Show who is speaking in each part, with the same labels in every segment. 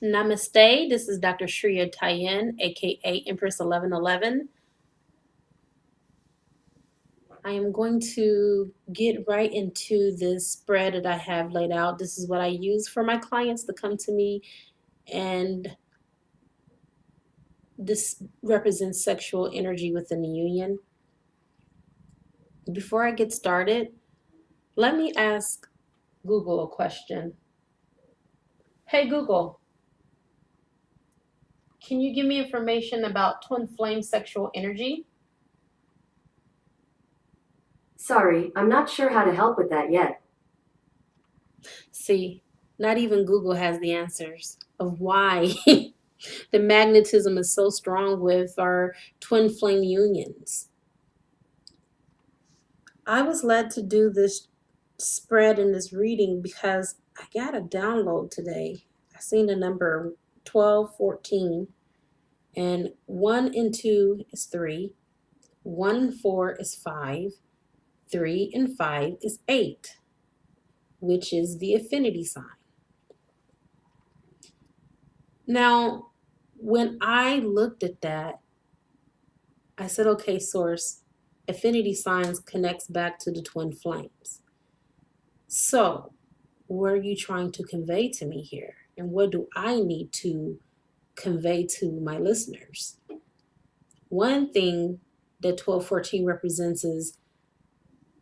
Speaker 1: Namaste. This is Dr. Shreya Tayen, aka Empress 1111. I am going to get right into this spread that I have laid out. This is what I use for my clients to come to me, and this represents sexual energy within the union. Before I get started, let me ask Google a question. Hey Google, can you give me information about twin flame sexual energy?
Speaker 2: Sorry, I'm not sure how to help with that yet.
Speaker 1: See, not even Google has the answers of why the magnetism is so strong with our twin flame unions. I was led to do this spread in this reading because I got a download today. I seen the number 1214, and 1 and 2 is 3, 1 and 4 is 5, 3 and 5 is 8, which is the affinity sign. Now, when I looked at that, I said, okay, source, affinity signs connects back to the twin flames. So, what are you trying to convey to me here? And what do I need to convey to my listeners? One thing that 1214 represents is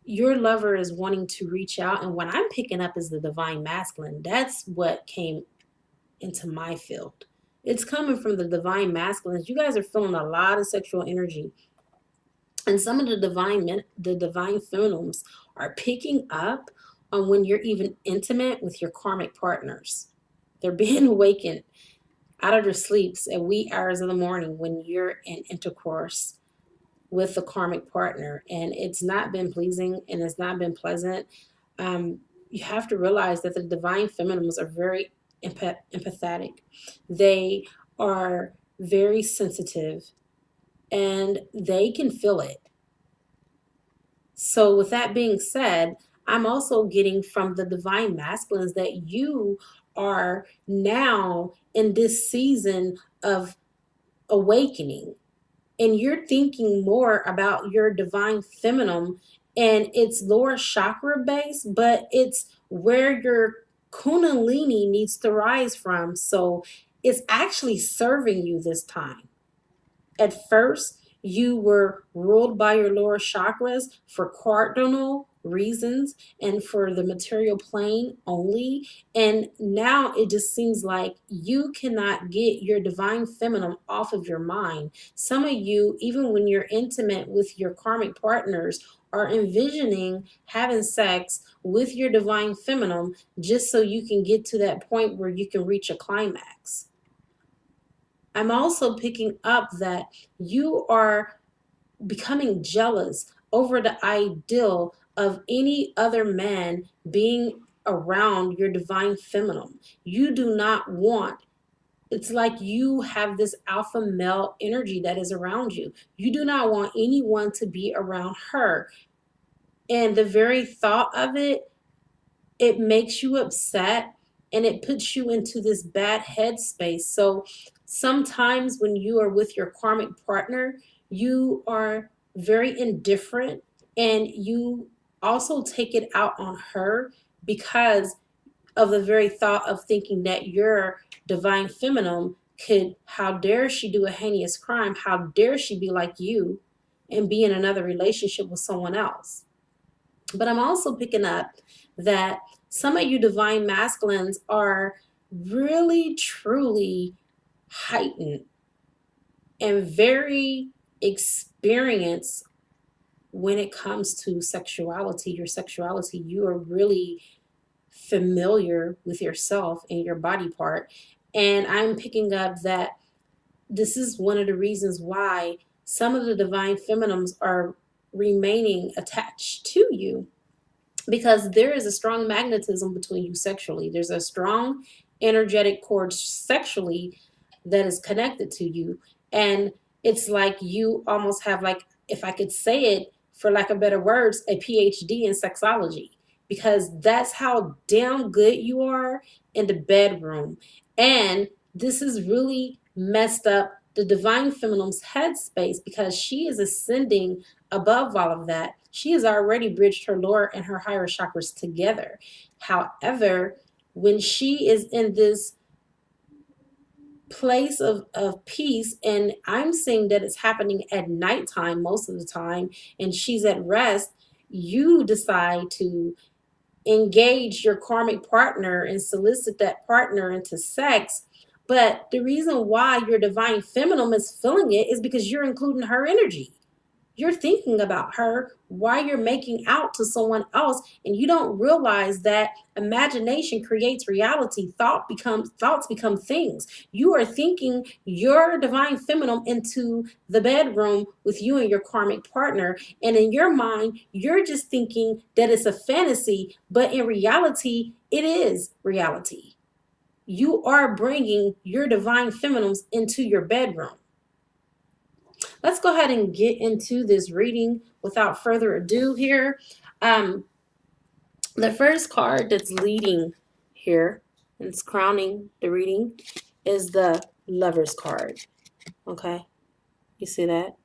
Speaker 1: your lover is wanting to reach out. And what I'm picking up is the divine masculine. That's what came into my field. It's coming from the divine masculines. You guys are feeling a lot of sexual energy. And some of the divine feminines are picking up on when you're even intimate with your karmic partners. They're being awakened out of their sleeps at wee hours of the morning when you're in intercourse with the karmic partner, and it's not been pleasing and it's not been pleasant. You have to realize that the divine feminines are very empathetic. They are very sensitive and they can feel it. So, with that being said, I'm also getting from the divine masculines that you are now in this season of awakening, and you're thinking more about your divine feminine, and it's lower chakra based, but it's where your Kundalini needs to rise from. So, it's actually serving you this time. At first, you were ruled by your lower chakras for cardinal reasons and for the material plane only. And now it just seems like you cannot get your divine feminine off of your mind. Some of you, even when you're intimate with your karmic partners, are envisioning having sex with your divine feminine just so you can get to that point where you can reach a climax. I'm also picking up that you are becoming jealous over the ideal of any other man being around your divine feminine. You do not want, it's like you have this alpha male energy that is around you. You do not want anyone to be around her. And the very thought of it, it makes you upset and it puts you into this bad headspace. So sometimes when you are with your karmic partner, you are very indifferent and you also take it out on her because of the very thought of thinking that your divine feminine could, how dare she do a heinous crime? How dare she be like you and be in another relationship with someone else? But I'm also picking up that some of you divine masculines are really, truly heightened and very experienced when it comes to sexuality. Your sexuality, you are really familiar with yourself and your body part. And I'm picking up that this is one of the reasons why some of the divine feminines are remaining attached to you, because there is a strong magnetism between you sexually. There's a strong energetic cord sexually that is connected to you. And it's like you almost have, like, if I could say it for lack of better words, a PhD in sexology, because that's how damn good you are in the bedroom. And This is really messed up the divine feminine's headspace because she is ascending above all of that. She has already bridged her lower and her higher chakras together. However, when she is in this place of peace, and I'm seeing that it's happening at nighttime most of the time, and she's at rest, you decide to engage your karmic partner and solicit that partner into sex. But the reason why your divine feminine is feeling it is because you're including her energy. You're thinking about her while you're making out to someone else, and you don't realize that imagination creates reality. Thoughts become things. You are thinking your divine feminine into the bedroom with you and your karmic partner, and in your mind you're just thinking that it's a fantasy, but in reality it is reality. You are bringing your divine feminines into your bedroom. Let's go ahead and get into this reading without further ado here. Um, the first card that's leading here and it's crowning the reading is the Lover's card. Okay, you see that?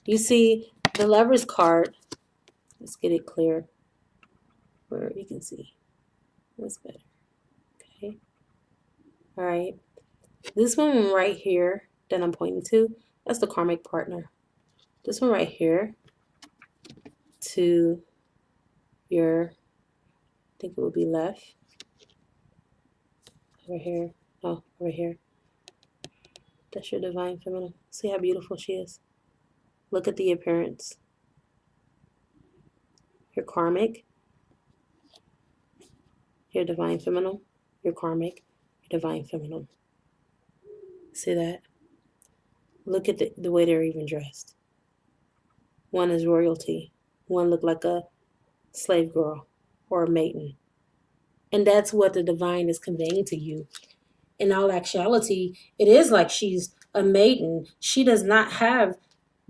Speaker 1: You see the Lover's card. Let's get it clear where you can see. That's better. Okay. All right. This one right here that I'm pointing to, that's the karmic partner. This one right here to your, I think it would be left. Over here. Oh, over here. That's your divine feminine. See how beautiful she is? Look at the appearance. Your karmic, your divine feminine, your karmic, your divine feminine. See that? Look at the way they're even dressed. One is royalty. One looked like a slave girl or a maiden. And that's what the divine is conveying to you. In all actuality, it is like she's a maiden. She does not have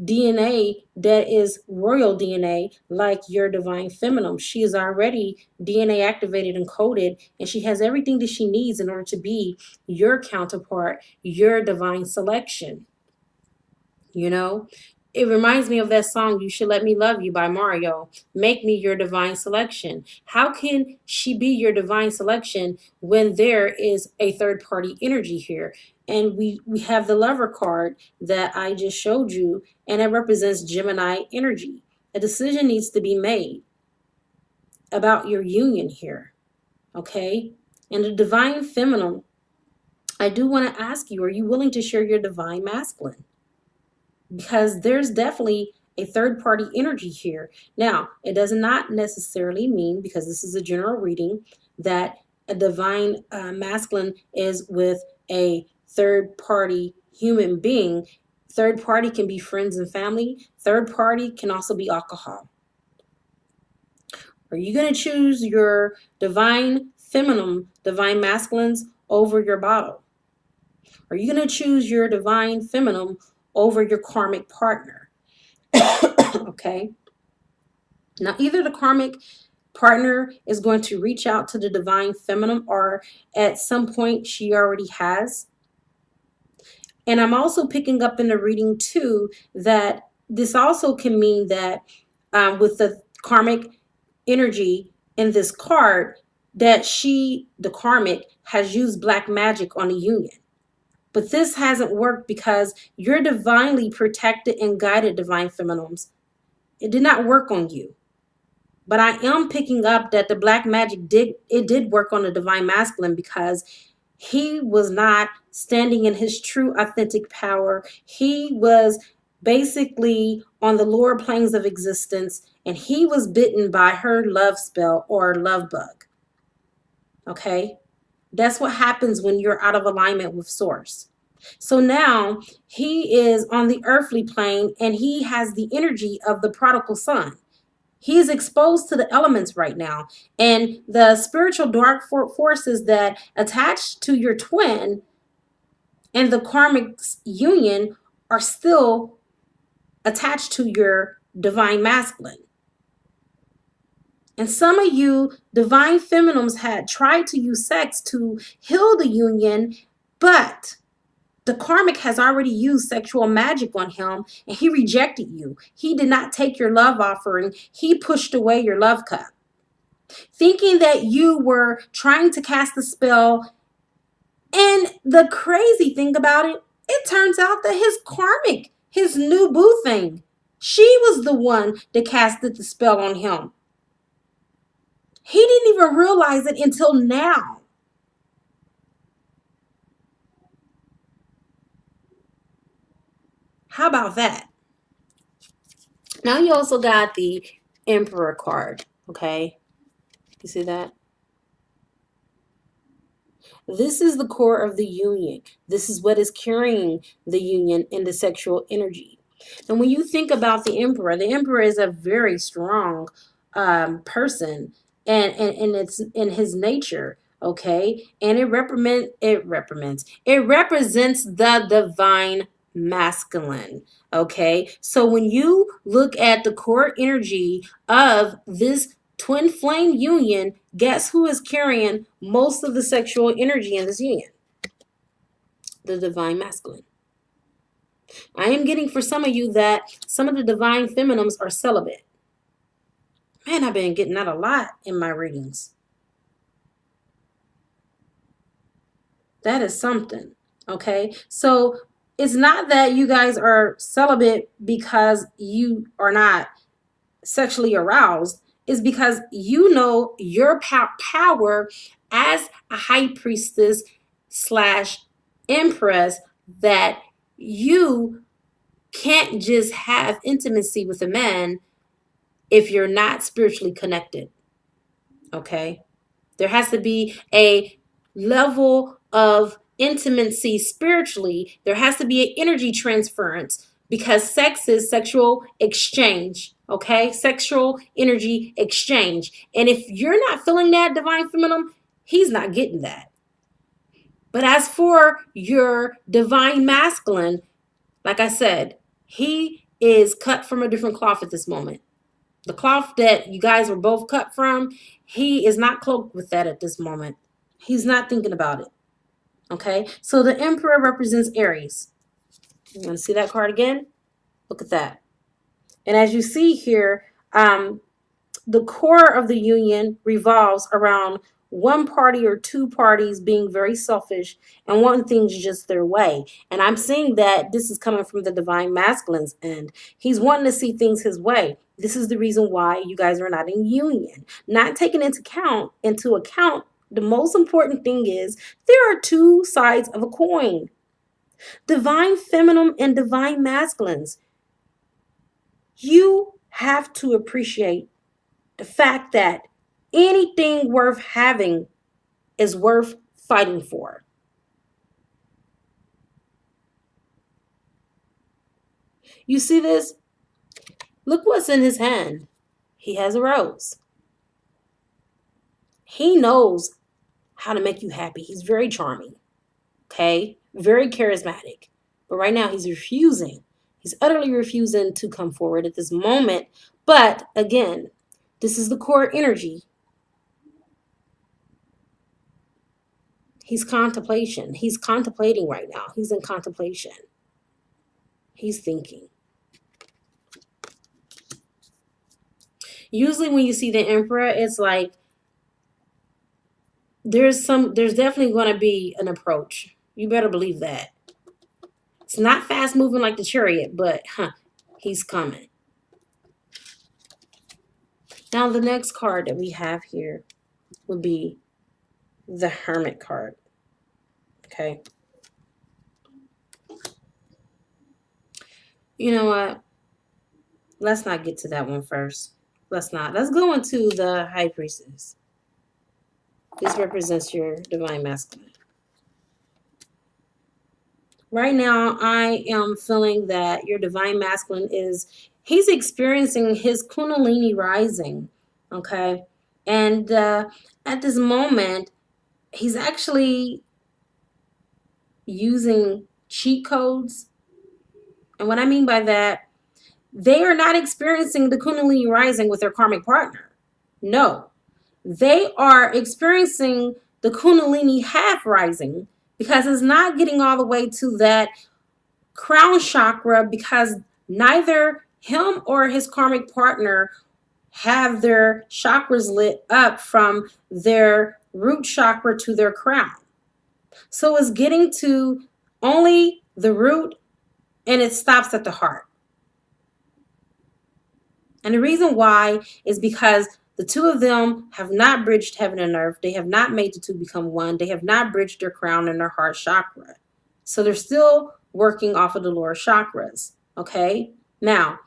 Speaker 1: DNA that is royal DNA like your divine feminine. She is already DNA activated and coded, and she has everything that she needs in order to be your counterpart, your divine selection. You know, it reminds me of that song, You Should Let Me Love You by Mario. Make me your divine selection. How can she be your divine selection when there is a third party energy here? And we have the Lover card that I just showed you, and it represents Gemini energy. A decision needs to be made about your union here, okay? And the divine feminine, I do want to ask you, are you willing to share your divine masculine? Because there's definitely a third party energy here. Now, it does not necessarily mean, because this is a general reading, that a divine masculine is with a third party human being. Third party can be friends and family. Third party can also be alcohol. Are you going to choose your divine feminine, divine masculines over your bottle? Are you going to choose your divine feminine over your karmic partner? Okay. Now, either the karmic partner is going to reach out to the divine feminine, or at some point she already has. And I'm also picking up in the reading too that this also can mean that with the karmic energy in this card, that the karmic, has used black magic on the union. But this hasn't worked because you're divinely protected and guided, divine feminines. It did not work on you. But I am picking up that the black magic did work on the divine masculine, because he was not standing in his true authentic power. He was basically on the lower planes of existence, and he was bitten by her love spell or love bug. Okay? That's what happens when you're out of alignment with source. So now he is on the earthly plane, and he has the energy of the prodigal son. He is exposed to the elements right now. And the spiritual dark forces that attach to your twin and the karmic union are still attached to your divine masculine. And some of you divine feminines had tried to use sex to heal the union, But the karmic has already used sexual magic on him and he rejected you. He did not take your love offering. He pushed away your love cup, thinking that you were trying to cast a spell. And the crazy thing about it, it turns out that his karmic, his new boo thing, she was the one that casted the spell on him. He didn't even realize it until now. How about that? Now you also got the Emperor card, okay? You see that? This is the core of the union. This is what is carrying the union in the sexual energy. And when you think about the emperor is a very strong person, and it's in his nature, okay? And it represents the divine masculine, okay? So when you look at the core energy of this twin flame union, guess who is carrying most of the sexual energy in this union? The divine masculine. I am getting for some of you that some of the divine feminines are celibate. Man, I've been getting that a lot in my readings. That is something, okay? So it's not that you guys are celibate because you are not sexually aroused. Is because you know your power as a high priestess slash empress, that you can't just have intimacy with a man if you're not spiritually connected. Okay? There has to be a level of intimacy spiritually. There has to be an energy transference because sex is sexual exchange. Okay? Sexual energy exchange. And if you're not feeling that divine feminine, he's not getting that. But as for your divine masculine, like I said, he is cut from a different cloth at this moment. The cloth that you guys were both cut from, he is not cloaked with that at this moment. He's not thinking about it. Okay? So the Emperor represents Aries. You want to see that card again? Look at that. And as you see here, the core of the union revolves around one party or two parties being very selfish and wanting things just their way. And I'm seeing that this is coming from the divine masculine's end. He's wanting to see things his way. This is the reason why you guys are not in union. Not taking into account, the most important thing is there are two sides of a coin. Divine feminine and divine masculines. You have to appreciate the fact that anything worth having is worth fighting for. You see this? Look what's in his hand. He has a rose. He knows how to make you happy. He's very charming. Okay? Very charismatic. But right now he's refusing. He's utterly refusing to come forward at this moment. But again, this is the core energy. He's contemplation. He's contemplating right now. He's in contemplation. He's thinking. Usually when you see the emperor, it's like there's definitely going to be an approach. You better believe that. It's not fast moving like the chariot, but he's coming. Now the next card that we have here would be the hermit card. Okay. You know what? Let's not get to that one first. Let's not. Let's go into the high priestess. This represents your divine masculine. Right now, I am feeling that your divine masculine he's experiencing his Kundalini rising, okay? And at this moment, he's actually using cheat codes. And what I mean by that, they are not experiencing the Kundalini rising with their karmic partner. No, they are experiencing the Kundalini half rising because it's not getting all the way to that crown chakra, because neither him or his karmic partner have their chakras lit up from their root chakra to their crown. So it's getting to only the root, and it stops at the heart. And the reason why is because the two of them have not bridged heaven and earth. They have not made the two become one. They have not bridged their crown and their heart chakra. So they're still working off of the lower chakras. Okay? Now,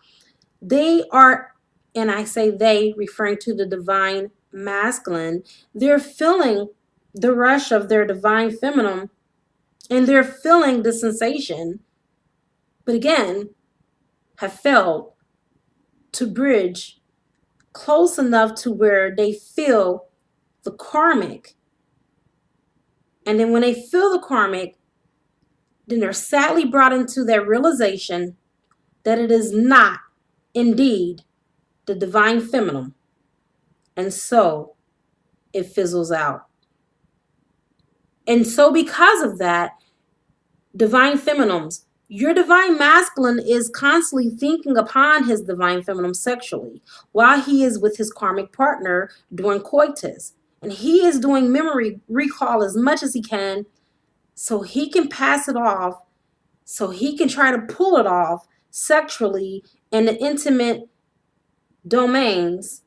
Speaker 1: they are, and I say they, referring to the divine masculine, they're feeling the rush of their divine feminine, and they're feeling the sensation, but again, have failed to bridge close enough to where they feel the karmic. And then when they feel the karmic, then they're sadly brought into that realization that it is not indeed the divine feminine. And so it fizzles out. And so because of that, divine feminines, your divine masculine is constantly thinking upon his divine feminine sexually while he is with his karmic partner during coitus. And he is doing memory recall as much as he can so he can pass it off, so he can try to pull it off sexually in the intimate domains,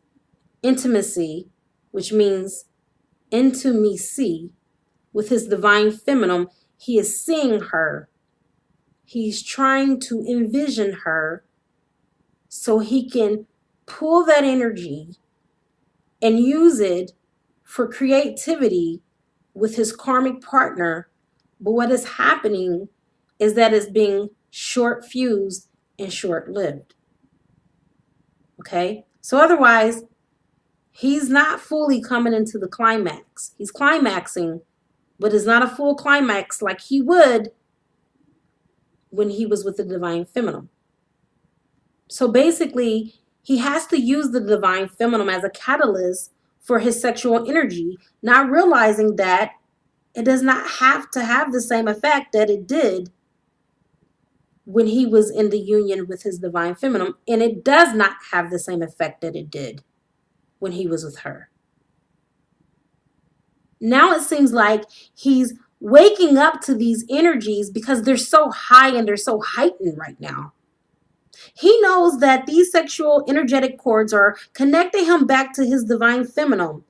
Speaker 1: intimacy, which means intimacy with his divine feminine. He is seeing her. He's trying to envision her so he can pull that energy and use it for creativity with his karmic partner. But what is happening is that it's being short fused and short lived. Okay? So otherwise, he's not fully coming into the climax. He's climaxing, but it's not a full climax like he would when he was with the divine feminine. So basically, he has to use the divine feminine as a catalyst for his sexual energy, not realizing that it does not have to have the same effect that it did when he was in the union with his divine feminine, and it does not have the same effect that it did when he was with her. Now it seems like he's waking up to these energies because they're so high and they're so heightened right now. He knows that these sexual energetic cords are connecting him back to his divine feminine.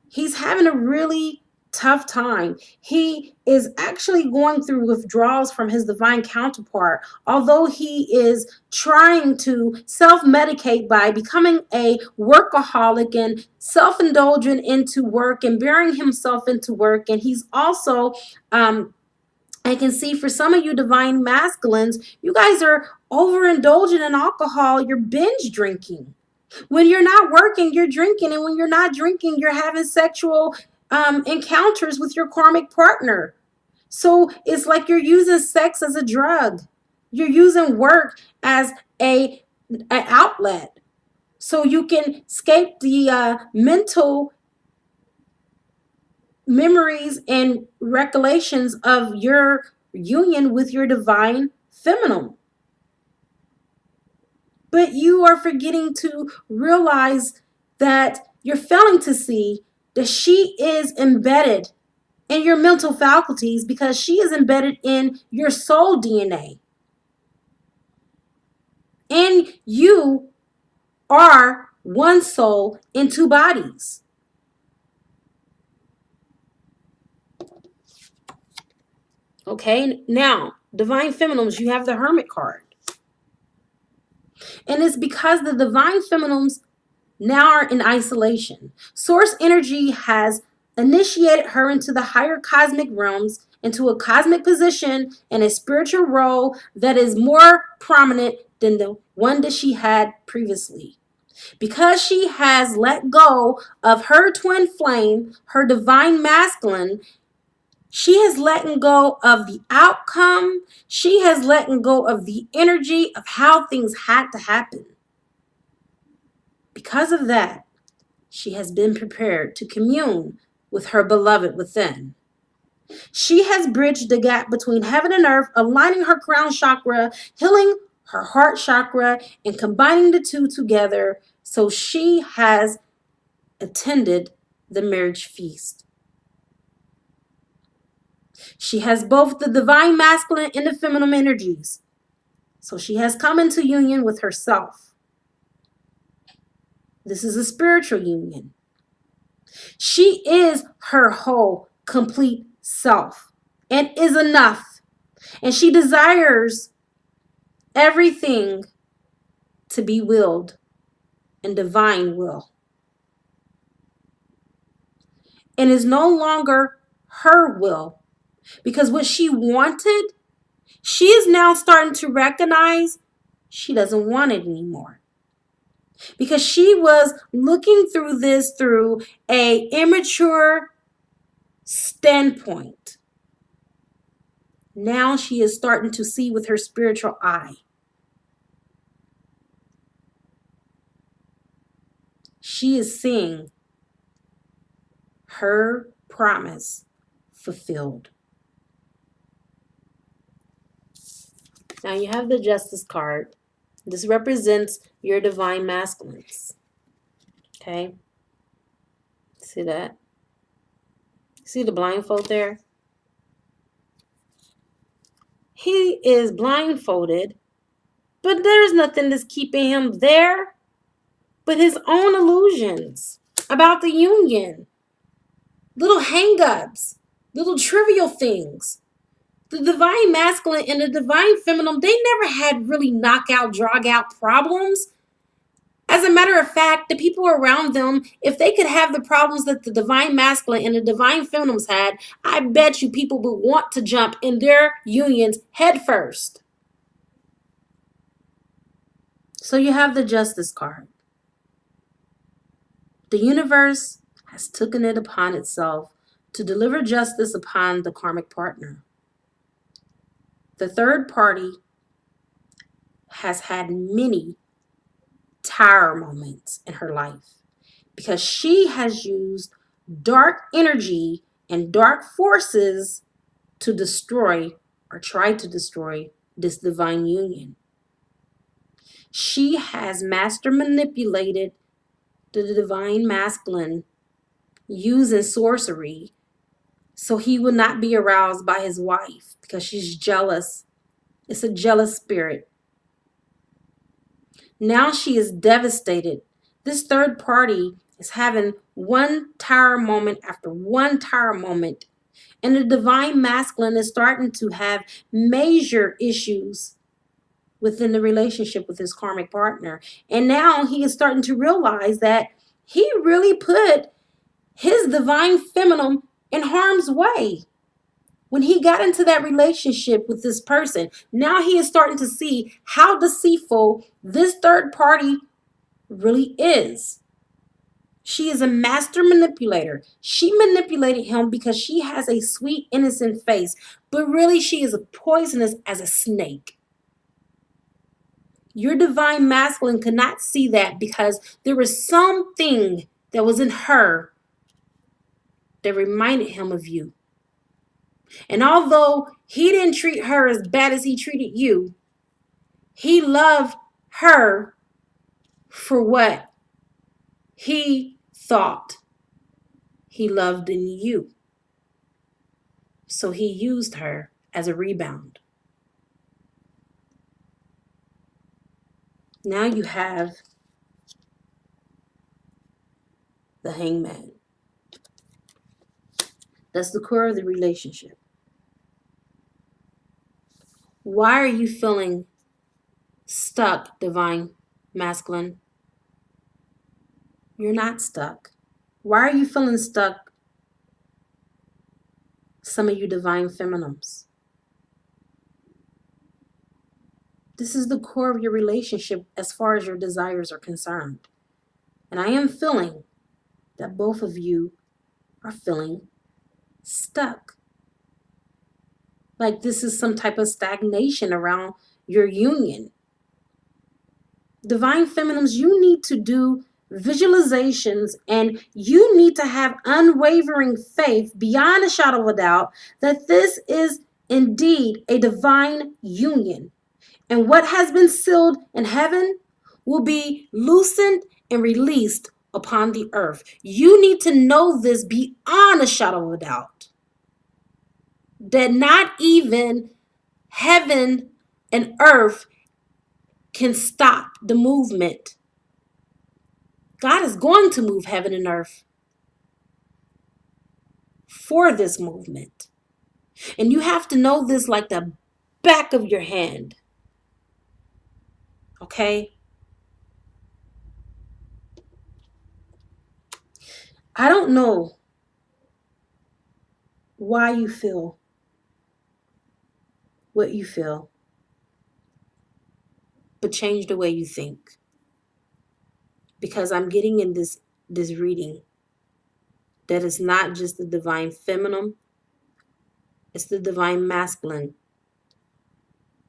Speaker 1: He's having a really tough time. He is actually going through withdrawals from his divine counterpart, although he is trying to self-medicate by becoming a workaholic and self-indulgent into work and burying himself into work. And he's also I can see for some of you divine masculines, you guys are overindulgent in alcohol. You're binge drinking. When you're not working, you're drinking. And when you're not drinking, you're having sexual encounters with your karmic partner. So it's like you're using sex as a drug. You're using work as an outlet. So you can escape the mental memories and recollections of your union with your divine feminine. But you are forgetting to realize that you're failing to see that she is embedded in your mental faculties because she is embedded in your soul DNA. And you are one soul in two bodies. Okay, now, divine feminines, you have the hermit card. And it's because the divine feminines now are in isolation. Source energy has initiated her into the higher cosmic realms, into a cosmic position and a spiritual role that is more prominent than the one that she had previously. Because she has let go of her twin flame, her divine masculine, she has let go of the outcome. She has let go of the energy of how things had to happen. Because of that, she has been prepared to commune with her beloved within. She has bridged the gap between heaven and earth, aligning her crown chakra, healing her heart chakra, and combining the two together. So she has attended the marriage feast. She has both the divine masculine and the feminine energies. So she has come into union with herself. This is a spiritual union. She is her whole, complete self and is enough. And she desires everything to be willed in divine will. And is no longer her will. Because what she wanted, she is now starting to recognize she doesn't want it anymore. Because she was looking through this through a immature standpoint. Now she is starting to see with her spiritual eye. She is seeing her promise fulfilled. Now you have the Justice card. This represents your divine masculines. Okay? See that? See the blindfold there? He is blindfolded, but there's nothing that's keeping him there but his own illusions about the union. Little hang-ups, little trivial things. The divine masculine and the divine feminine, they never had really knockout, drag-out problems. As a matter of fact, the people around them, if they could have the problems that the divine masculine and the divine feminines had, I bet you people would want to jump in their unions head first. So you have the Justice card. The universe has taken it upon itself to deliver justice upon the karmic partner. The third party has had many tower moments in her life because she has used dark energy and dark forces to destroy or try to destroy this divine union. She has master manipulated the divine masculine using sorcery so he will not be aroused by his wife because she's jealous. It's a jealous spirit. Now she is devastated. This third party is having one tower moment after one tower moment. And the divine masculine is starting to have major issues within the relationship with his karmic partner. And now he is starting to realize that he really put his divine feminine in harm's way. When he got into that relationship with this person, now he is starting to see how deceitful this third party really is. She is a master manipulator. She manipulated him because she has a sweet, innocent face, but really she is as poisonous as a snake. Your divine masculine could not see that because there was something that was in her that reminded him of you. And although he didn't treat her as bad as he treated you, he loved her for what he thought he loved in you. So he used her as a rebound. Now you have the hangman. That's the core of the relationship. Why are you feeling stuck, divine masculine? You're not stuck. Why are you feeling stuck, some of you divine feminines? This is the core of your relationship as far as your desires are concerned. And I am feeling that both of you are feeling stuck. Like this is some type of stagnation around your union. Divine feminines, you need to do visualizations, and you need to have unwavering faith beyond a shadow of a doubt that this is indeed a divine union. And what has been sealed in heaven will be loosened and released upon the earth. You need to know this beyond a shadow of a doubt. That not even heaven and earth can stop the movement. God is going to move heaven and earth for this movement. And you have to know this like the back of your hand. Okay? I don't know why you feel what you feel, but change the way you think. Because I'm getting in this reading that is not just the divine feminine, it's the divine masculine.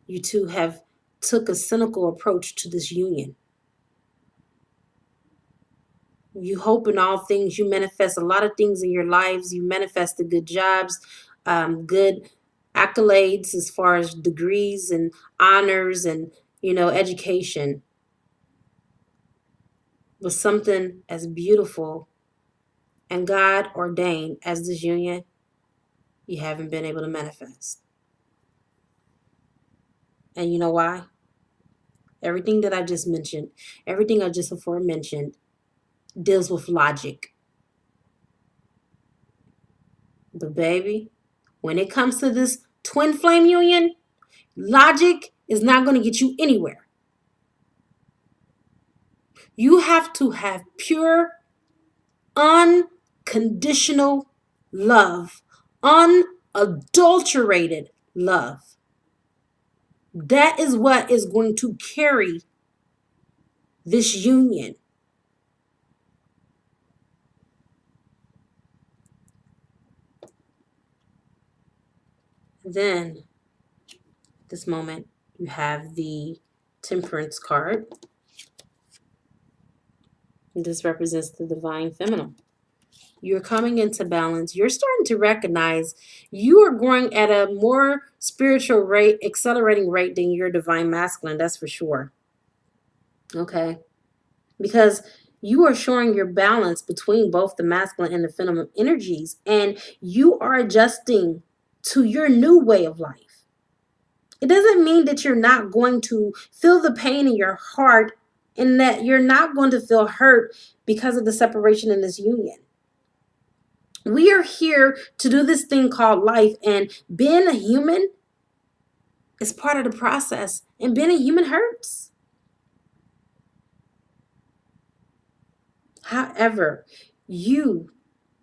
Speaker 1: You two have took a cynical approach to this union. You hope in all things, you manifest a lot of things in your lives. You manifest the good jobs, good accolades as far as degrees and honors and, education. But something as beautiful and God ordained as this union, you haven't been able to manifest. And you know why? Everything that I just mentioned, everything I just aforementioned deals with logic. But baby, when it comes to this twin flame union, logic is not going to get you anywhere. You have to have pure, unconditional love, unadulterated love. That is what is going to carry this union. Then, this moment, you have the temperance card. This represents the divine feminine. You're coming into balance. You're starting to recognize you are growing at a more spiritual rate, accelerating rate than your divine masculine. That's for sure. Okay. Because you are showing your balance between both the masculine and the feminine energies, and you are adjusting to your new way of life. It doesn't mean that you're not going to feel the pain in your heart and that you're not going to feel hurt because of the separation in this union. We are here to do this thing called life, and being a human is part of the process, and being a human hurts. However, you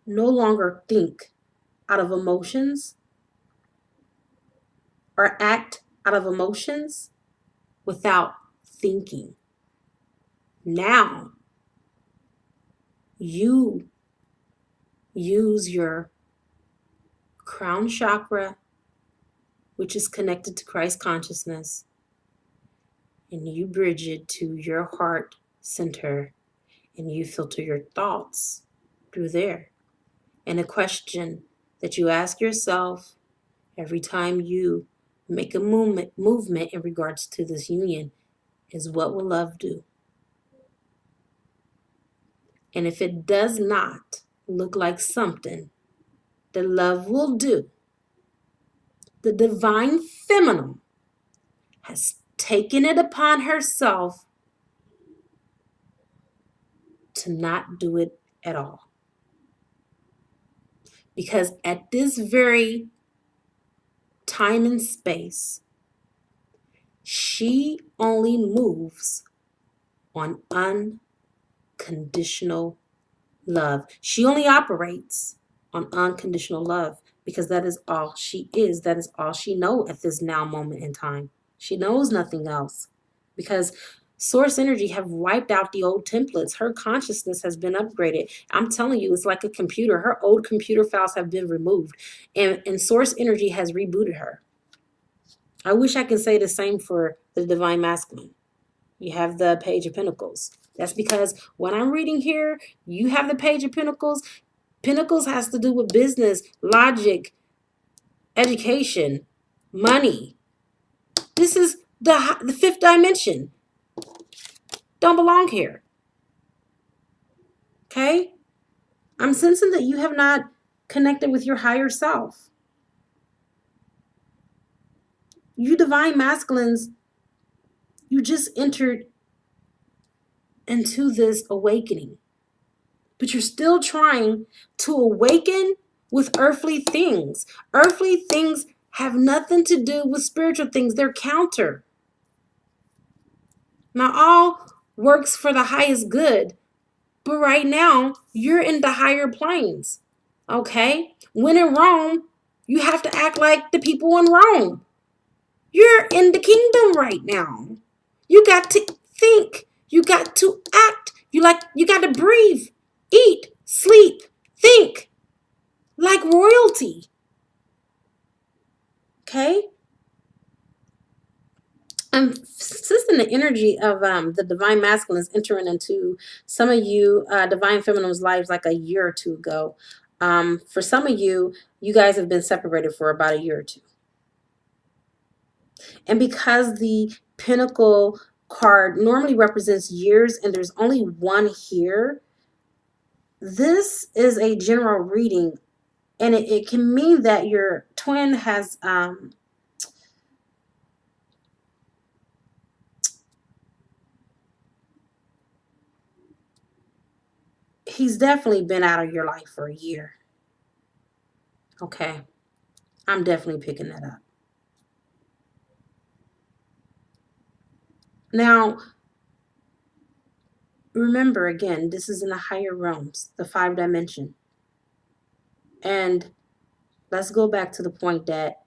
Speaker 1: no longer think out of emotions or act out of emotions without thinking. Now, you use your crown chakra, which is connected to Christ consciousness, and you bridge it to your heart center, and you filter your thoughts through there. And a question that you ask yourself every time you make a movement in regards to this union is, what will love do? And if it does not look like something that love will do, the divine feminine has taken it upon herself to not do it at all. Because at this very time and space, she only moves on unconditional love. She only operates on unconditional love because that is all she is. That is all she knows at this now moment in time. She knows nothing else because source energy have wiped out the old templates. Her consciousness has been upgraded. I'm telling you, it's like a computer. Her old computer files have been removed, and source energy has rebooted her. I wish I could say the same for the divine masculine. You have the Page of Pentacles. That's because what I'm reading here, you have the Page of Pentacles. Pentacles has to do with business, logic, education, money. This is the fifth dimension. Don't belong here. Okay? I'm sensing that you have not connected with your higher self. You divine masculines, you just entered into this awakening. But you're still trying to awaken with earthly things. Earthly things have nothing to do with spiritual things. They're counter. Now, all works for the highest good. But right now, you're in the higher planes. Okay? When in Rome, you have to act like the people in Rome. You're in the kingdom right now. You got to think. You got to act. You got to breathe, eat, sleep, think like royalty. Okay? I'm sensing the energy of the divine masculines entering into some of you divine feminine's lives like a year or two ago. For some of you, you guys have been separated for about a year or two. And because the Pentacle card normally represents years and there's only one here, this is a general reading. And it can mean that your twin has he's definitely been out of your life for a year. Okay. I'm definitely picking that up. Now, remember again, this is in the higher realms, the 5 dimension. And let's go back to the point that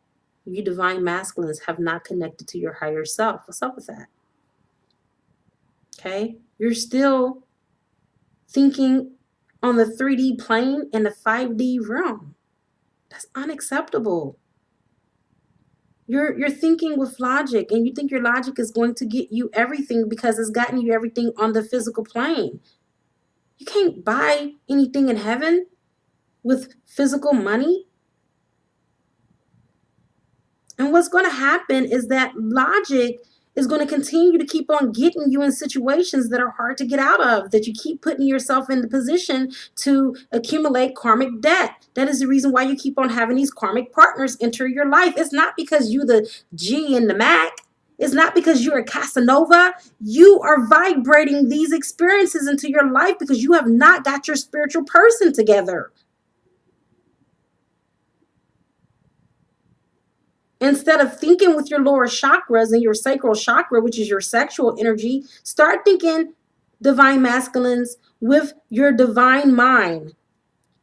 Speaker 1: you divine masculines have not connected to your higher self. What's up with that? Okay? You're still thinking on the 3D plane in the 5D realm. That's unacceptable. You're thinking with logic, and you think your logic is going to get you everything because it's gotten you everything on the physical plane. You can't buy anything in heaven with physical money. And what's going to happen is that logic is going to continue to keep on getting you in situations that are hard to get out of, that you keep putting yourself in the position to accumulate karmic debt. That is the reason why you keep on having these karmic partners enter your life. It's not because you're the G in the Mac. It's not because you're a Casanova. You are vibrating these experiences into your life because you have not got your spiritual person together. Instead of thinking with your lower chakras and your sacral chakra, which is your sexual energy, start thinking divine masculines with your divine mind,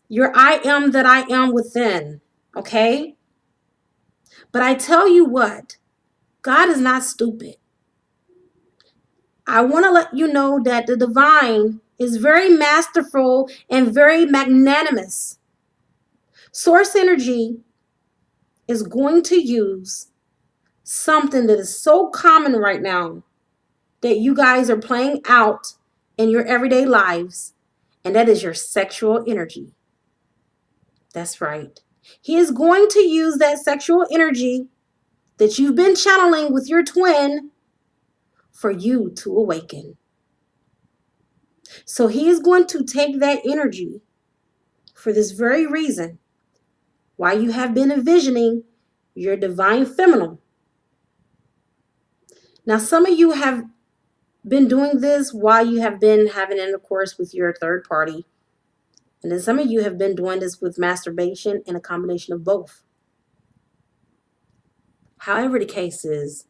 Speaker 1: your I am that I am within, okay? But I tell you what, God is not stupid. I want to let you know that the divine is very masterful and very magnanimous. Source energy is going to use something that is so common right now that you guys are playing out in your everyday lives, and that is your sexual energy. That's right. He is going to use that sexual energy that you've been channeling with your twin for you to awaken. So he is going to take that energy for this very reason why you have been envisioning your divine feminine. Now, some of you have been doing this while you have been having intercourse with your third party. And then some of you have been doing this with masturbation and a combination of both. However the case is,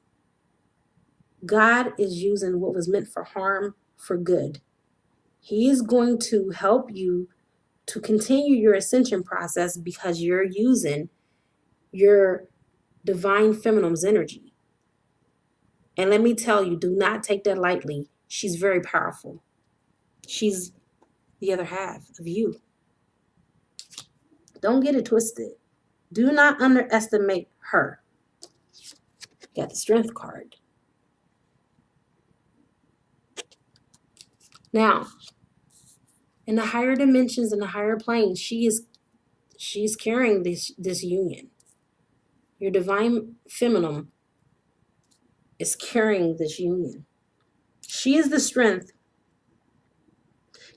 Speaker 1: God is using what was meant for harm for good. He is going to help you to continue your ascension process because you're using your divine feminine's energy. And let me tell you, do not take that lightly. She's very powerful. She's the other half of you. Don't get it twisted. Do not underestimate her. Got the strength card. Now, in the higher dimensions, in the higher planes, she's carrying this union. Your divine feminine is carrying this union. She is the strength.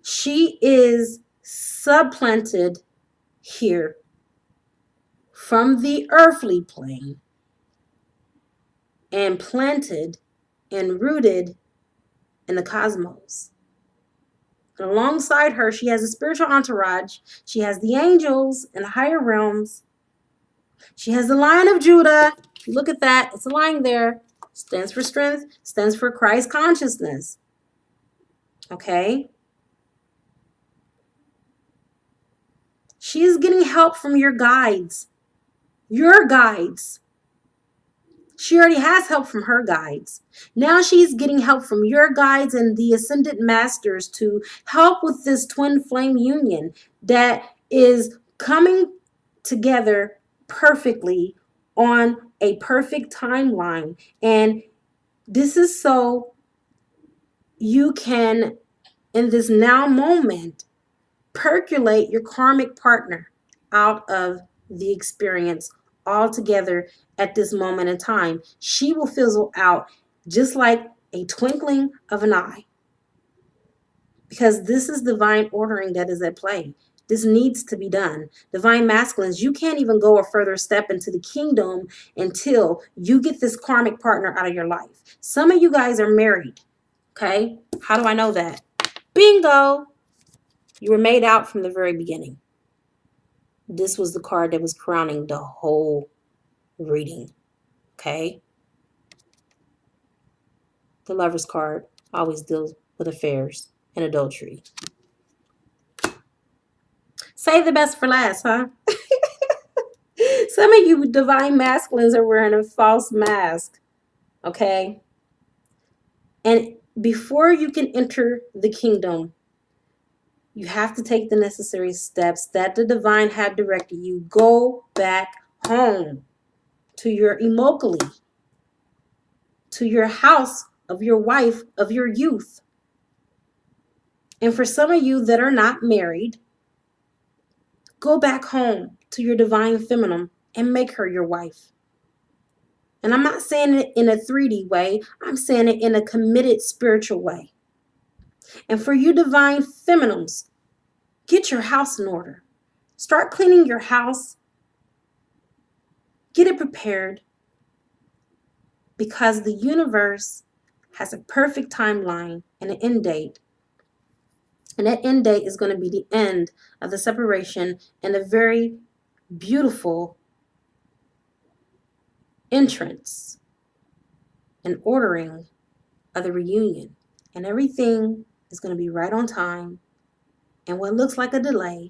Speaker 1: She is supplanted here from the earthly plane and planted and rooted in the cosmos. And alongside her, she has a spiritual entourage. She has the angels and the higher realms. She has the Lion of Judah. If you look at that, it's a lion there. Stands for strength, stands for Christ consciousness. Okay? She is getting help from your guides. Your guides. She already has help from her guides. Now she's getting help from your guides and the ascended masters to help with this twin flame union that is coming together perfectly on a perfect timeline. And this is so you can, in this now moment, percolate your karmic partner out of the experience altogether at this moment in time. She will fizzle out just like a twinkling of an eye, because this is divine ordering that is at play. This needs to be done. Divine masculines, you can't even go a further step into the kingdom until you get this karmic partner out of your life. Some of you guys are married. Okay? How do I know that? Bingo! You were made out from the very beginning. This was the card that was crowning the whole reading. Okay? The Lover's card always deals with affairs and adultery. Save the best for last, huh? Some of you divine masculines are wearing a false mask. Okay? And before you can enter the kingdom, you have to take the necessary steps that the divine had directed you. Go back home to your imokali, to your house of your wife, of your youth. And for some of you that are not married, go back home to your divine feminine and make her your wife. And I'm not saying it in a 3D way. I'm saying it in a committed spiritual way. And for you divine feminines, get your house in order. Start cleaning your house. Get it prepared. Because the universe has a perfect timeline and an end date. And that end date is going to be the end of the separation and a very beautiful entrance and ordering of the reunion. And everything is going to be right on time. And what looks like a delay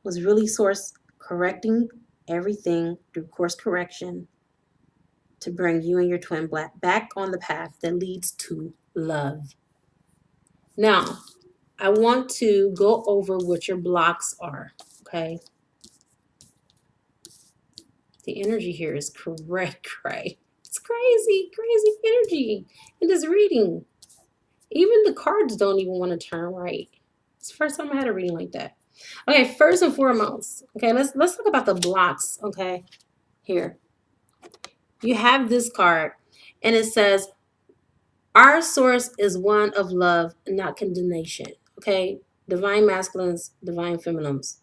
Speaker 1: was really Source correcting everything through course correction to bring you and your twin back on the path that leads to love. Now, I want to go over what your blocks are, okay? The energy here is cray. It's crazy energy in this reading. Even the cards don't even want to turn right. It's the first time I had a reading like that. Okay, first and foremost, okay, let's talk about the blocks, okay? Here. You have this card, and it says, our source is one of love, not condemnation, okay? Divine masculines, divine feminines.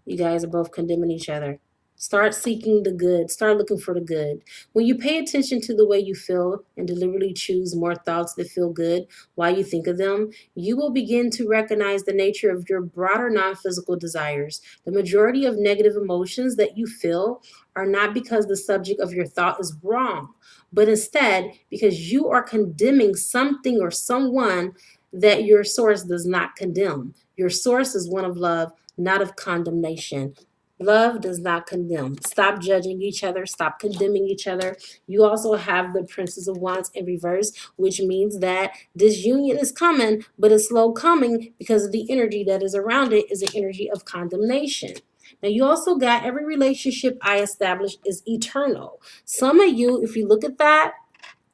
Speaker 1: You guys are both condemning each other. Start seeking the good. Start looking for the good. When you pay attention to the way you feel and deliberately choose more thoughts that feel good while you think of them, you will begin to recognize the nature of your broader non-physical desires. The majority of negative emotions that you feel are not because the subject of your thought is wrong, but instead because you are condemning something or someone that your source does not condemn. Your source is one of love, not of condemnation. Love does not condemn. Stop judging each other. Stop condemning each other. You also have the Princess of Wands in reverse, which means that this union is coming, but it's slow coming because of the energy that is around it is the energy of condemnation. Now, you also got every relationship I established is eternal. Some of you, if you look at that,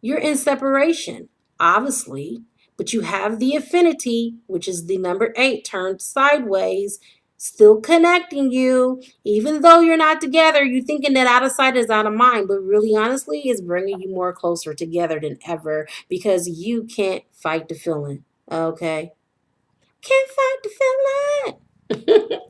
Speaker 1: you're in separation, obviously, but you have the affinity, which is the number 8 turned sideways, still connecting you. Even though you're not together, you're thinking that out of sight is out of mind, but really honestly it's bringing you more closer together than ever because you can't fight the feeling. Okay? Can't fight the feeling.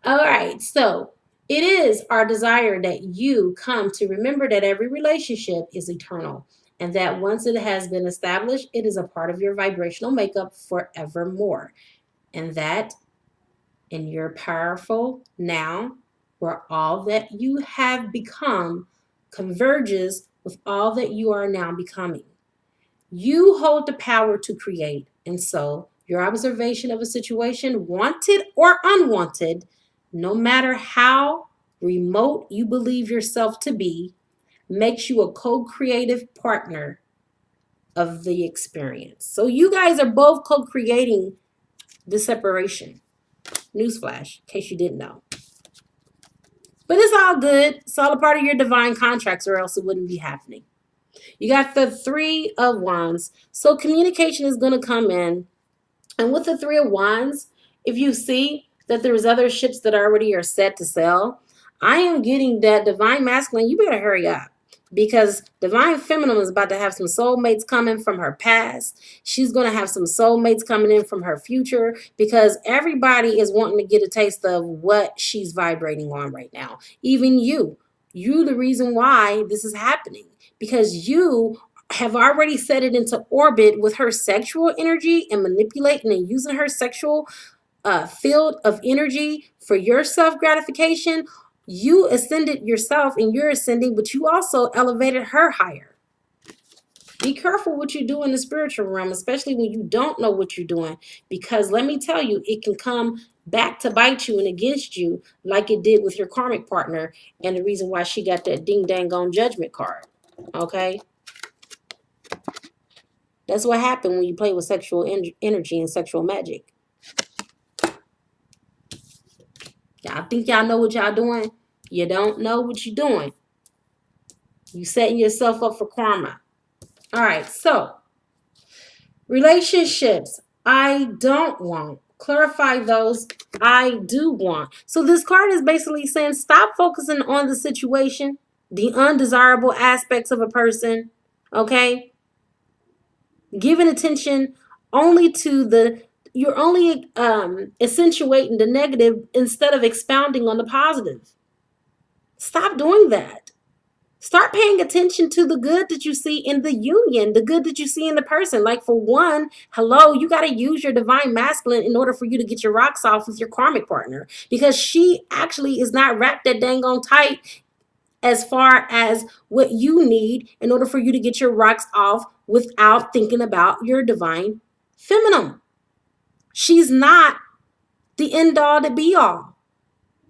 Speaker 1: All right, so it is our desire that you come to remember that every relationship is eternal and that once it has been established, it is a part of your vibrational makeup forevermore. And that in your powerful now, where all that you have become converges with all that you are now becoming. You hold the power to create, and so your observation of a situation, wanted or unwanted, no matter how remote you believe yourself to be, makes you a co creative partner of the experience. So you guys are both co creating the separation. Newsflash, in case you didn't know. But it's all good. It's all a part of your divine contracts, or else it wouldn't be happening. You got the 3 of Wands. So communication is going to come in. And with the 3 of Wands, if you see that there's other ships that already are set to sail, I am getting that divine masculine, you better hurry up. Because divine feminine is about to have some soulmates coming from her past. She's going to have some soulmates coming in from her future because everybody is wanting to get a taste of what she's vibrating on right now. Even you. You the reason why this is happening. Because you have already set it into orbit with her sexual energy and manipulating and using her sexual field of energy for your self-gratification. You ascended yourself and you're ascending, but you also elevated her higher. Be careful what you do in the spiritual realm, especially when you don't know what you're doing, because let me tell you, it can come back to bite you and against you like it did with your karmic partner and the reason why she got that ding dang on judgment card. Okay? That's what happened when you play with sexual energy and sexual magic. Y'all think y'all know what y'all doing? You don't know what you're doing. You setting yourself up for karma. All right, so relationships, I don't want. Clarify those I do want. So this card is basically saying stop focusing on the situation, the undesirable aspects of a person, okay? Giving attention only to the, you're only accentuating the negative instead of expounding on the positive. Stop doing that. Start paying attention to the good that you see in the union, the good that you see in the person. Like for one, hello, you got to use your divine masculine in order for you to get your rocks off with your karmic partner, because she actually is not wrapped that dang on tight as far as what you need in order for you to get your rocks off without thinking about your divine feminine. She's not the end all to be all.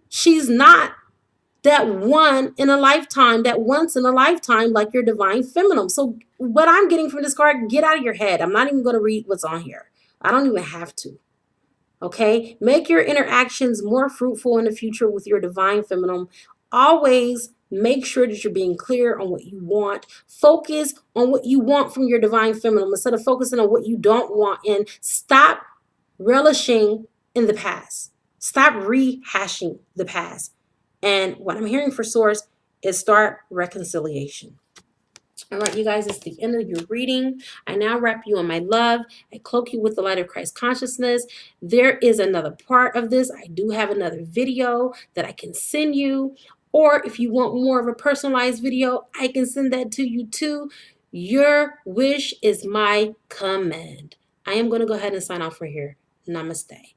Speaker 1: She's not that one in a lifetime, that once in a lifetime, like your divine feminine. So what I'm getting from this card, get out of your head. I'm not even going to read what's on here. I don't even have to. Okay? Make your interactions more fruitful in the future with your divine feminine. Always make sure that you're being clear on what you want. Focus on what you want from your divine feminine instead of focusing on what you don't want, and stop relishing in the past. Stop rehashing the past. And what I'm hearing for Source is start reconciliation. All right, you guys, it's the end of your reading. I now wrap you in my love. I cloak you with the light of Christ consciousness. There is another part of this. I do have another video that I can send you. Or if you want more of a personalized video, I can send that to you too. Your wish is my command. I am going to go ahead and sign off for here. Namaste.